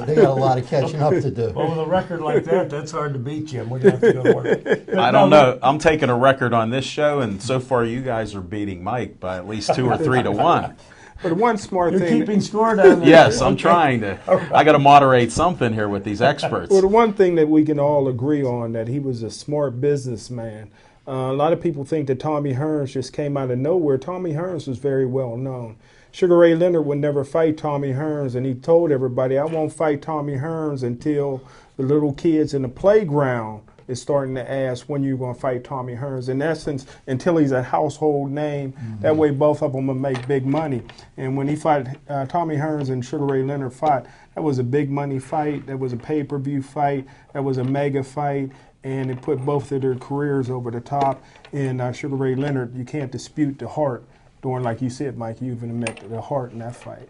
S2: they got a lot of catching up to do.
S4: Well, with a record like that, that's hard to beat, Jim. We're going to have to go to work.
S1: I don't know. I'm taking a record on this show, and so far you guys are beating Mike by at least 2 or 3 to 1.
S3: But one smart
S4: You're
S3: thing.
S4: keeping score down there.
S1: Yes, I'm trying to. I got to moderate something here with these experts.
S3: Well, the one thing that we can all agree on, that he was a smart businessman. A lot of people think that Tommy Hearns just came out of nowhere. Tommy Hearns was very well known. Sugar Ray Leonard would never fight Tommy Hearns, and he told everybody, I won't fight Tommy Hearns until the little kids in the playground is starting to ask when you're going to fight Tommy Hearns. In essence, until he's a household name, that way both of them will make big money. And when he fought, Tommy Hearns and Sugar Ray Leonard fought, that was a big money fight, that was a pay-per-view fight, that was a mega fight, and it put both of their careers over the top. And Sugar Ray Leonard, you can't dispute the heart during, like you said, Mike, you even admit the heart in that fight.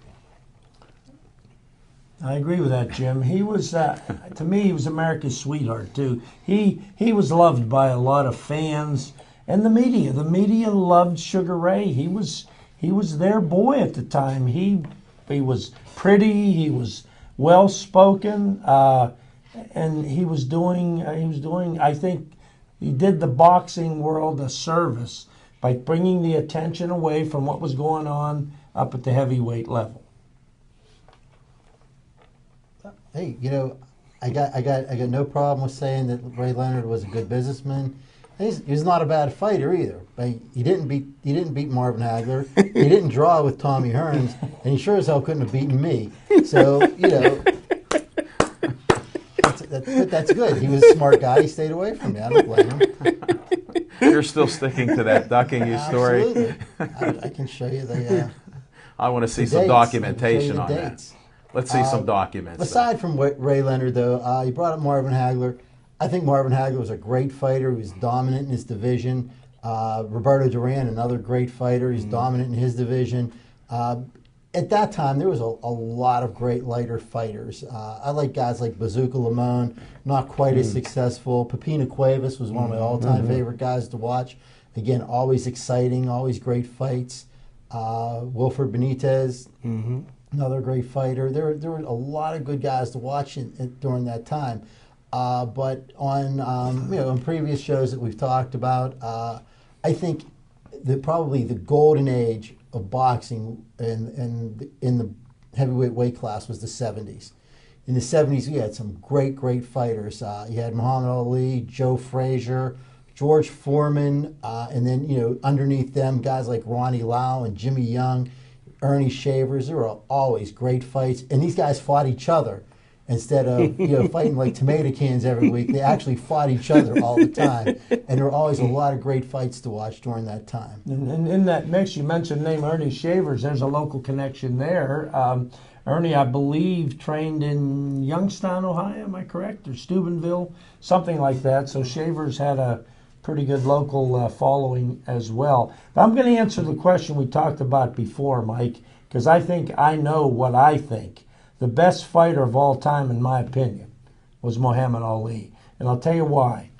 S4: I agree with that, Jim. He was, to me, he was America's sweetheart, too. He was loved by a lot of fans and the media. The media loved Sugar Ray. He was their boy at the time. He was pretty. He was well-spoken. And he was doing, I think he did the boxing world a service by bringing the attention away from what was going on up at the heavyweight level.
S2: Hey, I got no problem with saying that Ray Leonard was a good businessman. He's not a bad fighter either. He didn't beat Marvin Hagler. He didn't draw with Tommy Hearns, and he sure as hell couldn't have beaten me. So that's good. He was a smart guy. He stayed away from me. I don't blame him.
S1: You're still sticking to that ducking you story?
S2: Absolutely. I can show you the
S1: I want to see some
S2: dates.
S1: documentation on
S2: Dates.
S1: that. Let's see some documents.
S2: Aside from Ray Leonard, though, you brought up Marvin Hagler. I think Marvin Hagler was a great fighter. He was dominant in his division. Roberto Duran, another great fighter. He's dominant in his division. At that time, there was a lot of great lighter fighters. I like guys like Bazooka Limon, not quite as successful. Pepino Cuevas was one of my all-time favorite guys to watch. Again, always exciting, always great fights. Wilfred Benitez, another great fighter. There were a lot of good guys to watch during that time. But on on previous shows that we've talked about, I think probably the golden age of boxing in the heavyweight weight class was the 70s. In the 70s, we had some great fighters. You had Muhammad Ali, Joe Frazier, George Foreman, and then underneath them guys like Ronnie Lau and Jimmy Young, Ernie Shavers. There were always great fights, and these guys fought each other instead of fighting like tomato cans every week. They actually fought each other all the time, and there were always a lot of great fights to watch during that time.
S4: And in that mix, you mentioned the name Ernie Shavers. There's a local connection there. Ernie, I believe, trained in Youngstown, Ohio. Am I correct? Or Steubenville, something like that. So Shavers had a pretty good local following as well. But I'm going to answer the question we talked about before, Mike, because I think I know what I think. The best fighter of all time, in my opinion, was Muhammad Ali. And I'll tell you why.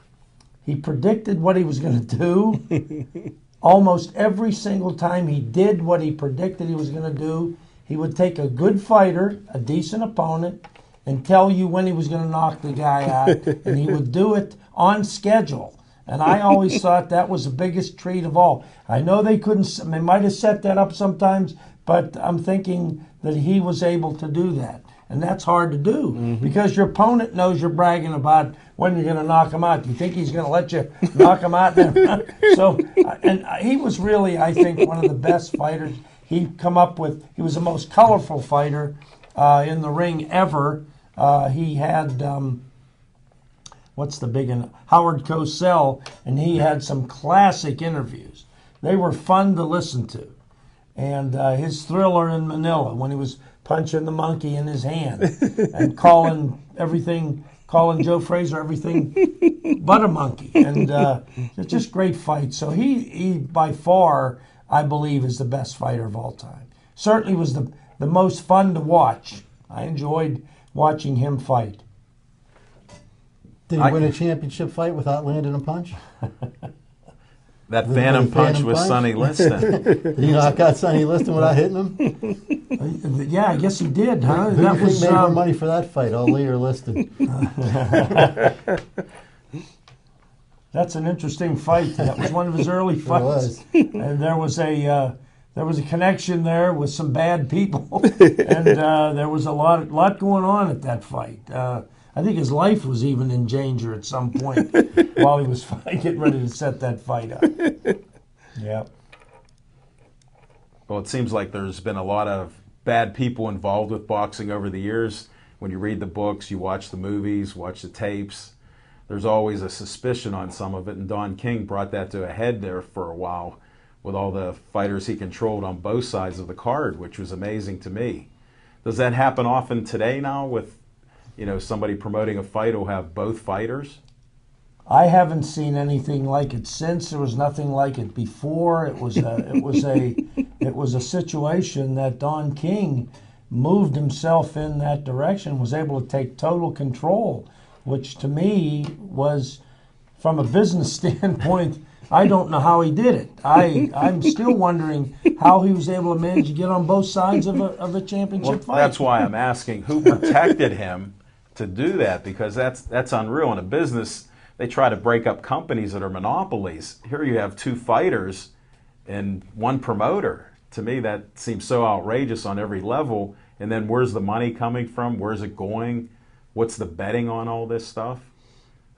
S4: He predicted what he was going to do. Almost every single time he did what he predicted he was going to do, he would take a good fighter, a decent opponent, and tell you when he was going to knock the guy out. And he would do it on schedule. And I always thought that was the biggest treat of all. I know they might have set that up sometimes, but I'm thinking that he was able to do that. And that's hard to do because your opponent knows you're bragging about when you're going to knock him out. Do you think he's going to let you knock him out? So, and he was really, I think, one of the best fighters. He was the most colorful fighter in the ring ever. He had, what's the big one? Howard Cosell, and he had some classic interviews. They were fun to listen to. And his Thriller in Manila, when he was punching the monkey in his hand and calling Joe Frazier everything but a monkey. And it's just great fights. So he by far, I believe, is the best fighter of all time. Certainly was the most fun to watch. I enjoyed watching him fight.
S2: Did he win a championship fight without landing a punch?
S1: That Phantom Punch was Sonny Liston.
S2: Did he knock out Sonny Liston without hitting him?
S4: Yeah, I guess he did, huh?
S2: Who do you think made more money for that fight, Ali or Liston?
S4: That's an interesting fight. That was one of his early fights.
S2: It was.
S4: And there was a connection there with some bad people, and there was a lot going on at that fight. I think his life was even in danger at some point while he was getting ready to set that fight up. Yeah.
S1: Well, it seems like there's been a lot of bad people involved with boxing over the years. When you read the books, you watch the movies, watch the tapes, there's always a suspicion on some of it, and Don King brought that to a head there for a while with all the fighters he controlled on both sides of the card, which was amazing to me. Does that happen often today now with somebody promoting a fight will have both fighters?
S4: I haven't seen anything like it since. There was nothing like it before. It was a situation that Don King moved himself in that direction, was able to take total control, which to me was, from a business standpoint, I don't know how he did it. I'm still wondering how he was able to manage to get on both sides of a championship fight.
S1: That's why I'm asking who protected him to do that, because that's unreal. In a business, they try to break up companies that are monopolies. Here you have two fighters and one promoter. To me, that seems so outrageous on every level. And then where's the money coming from? Where's it going? What's the betting on all this stuff?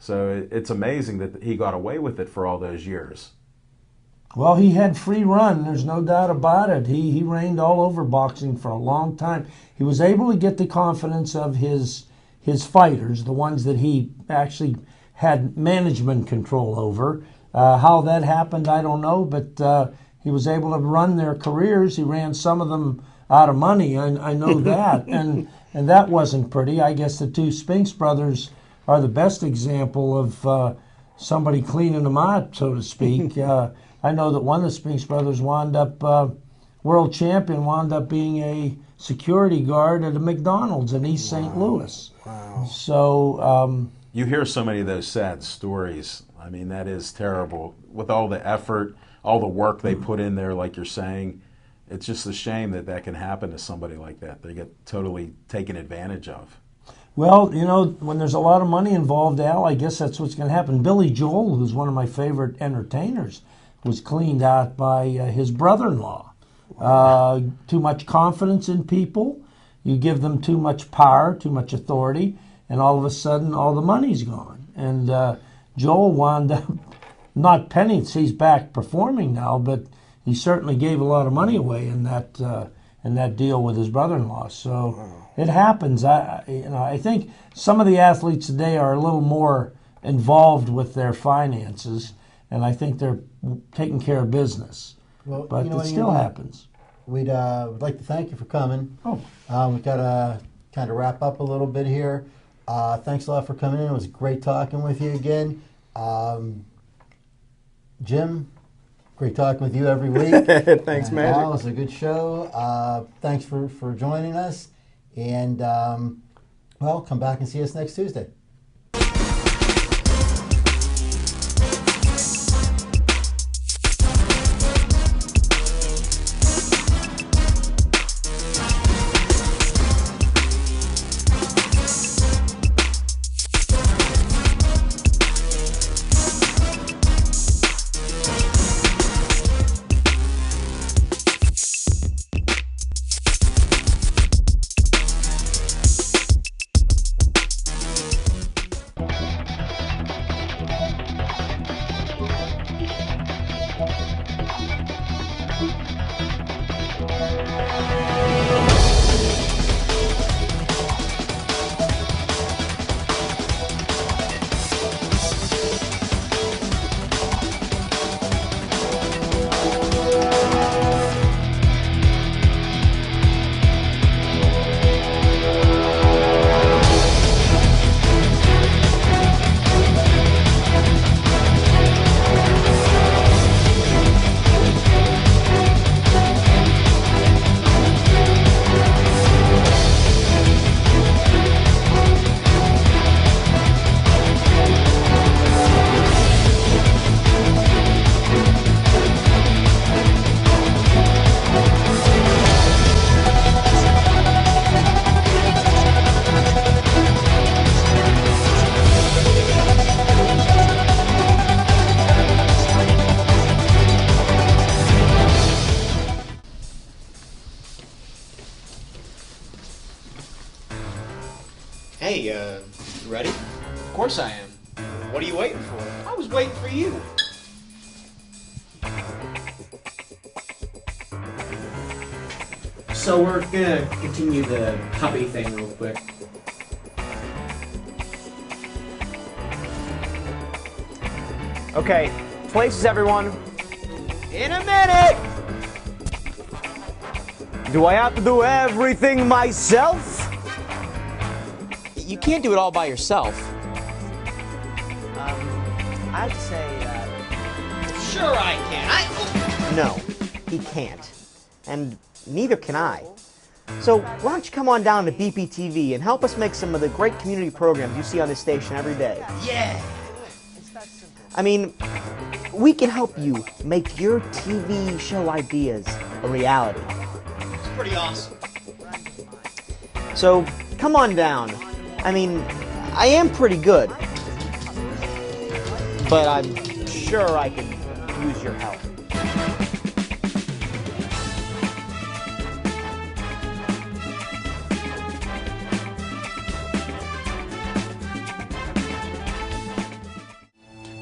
S1: So it's amazing that he got away with it for all those years.
S4: Well, he had free run. There's no doubt about it. He reigned all over boxing for a long time. He was able to get the confidence of his fighters, the ones that he actually had management control over. How that happened, I don't know, but he was able to run their careers. He ran some of them out of money. I know that, and that wasn't pretty. I guess the two Spinks brothers are the best example of somebody cleaning them out, so to speak. I know that one of the Spinks brothers wound up world champion, wound up being a security guard at a McDonald's in East St. Louis.
S3: Wow.
S4: So
S1: you hear so many of those sad stories. I mean, that is terrible. With all the effort, all the work they put in there, like you're saying, it's just a shame that that can happen to somebody like that. They get totally taken advantage of.
S4: Well, you know, when there's a lot of money involved, Al, I guess that's what's going to happen. Billy Joel, who's one of my favorite entertainers, was cleaned out by his brother-in-law. Too much confidence in people. You give them too much power, too much authority, and all of a sudden, all the money's gone. And Joel wound up not penniless. He's back performing now, but he certainly gave a lot of money away in that deal with his brother-in-law. So it happens. I think some of the athletes today are a little more involved with their finances, and I think they're taking care of business.
S2: Well,
S4: but
S2: you know,
S4: it still happens.
S2: We'd like to thank you for coming.
S4: Oh.
S2: We've got to kind of wrap up a little bit here. Thanks a lot for coming in. It was great talking with you again. Jim, great talking with you every week.
S3: Thanks, Magic.
S2: Al, it was a good show. Thanks for joining us. And, well, come back and see us next Tuesday.
S5: Hey, you ready?
S6: Of course I am.
S5: What are you waiting for? I was waiting for you. So we're gonna continue the puppy thing real quick. Okay, places everyone. In a minute! Do I have to do everything myself?
S6: You can't do it all by yourself.
S5: I have to say, sure I can. No, he can't. And neither can I. So why don't you come on down to BPTV and help us make some of the great community programs you see on this station every day. Yeah! I mean, we can help you make your TV show ideas a reality. It's pretty awesome. So come on down. I mean, I am pretty good, but I'm sure I can use your help.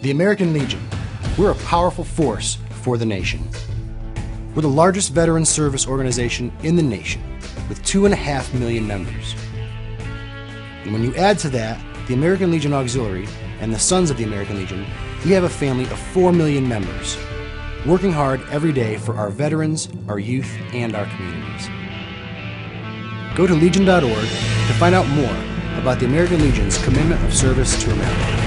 S7: The American Legion. We're a powerful force for the nation. We're the largest veteran service organization in the nation, with 2.5 million members. And when you add to that the American Legion Auxiliary and the Sons of the American Legion, we have a family of 4 million members, working hard every day for our veterans, our youth, and our communities. Go to legion.org to find out more about the American Legion's commitment of service to America.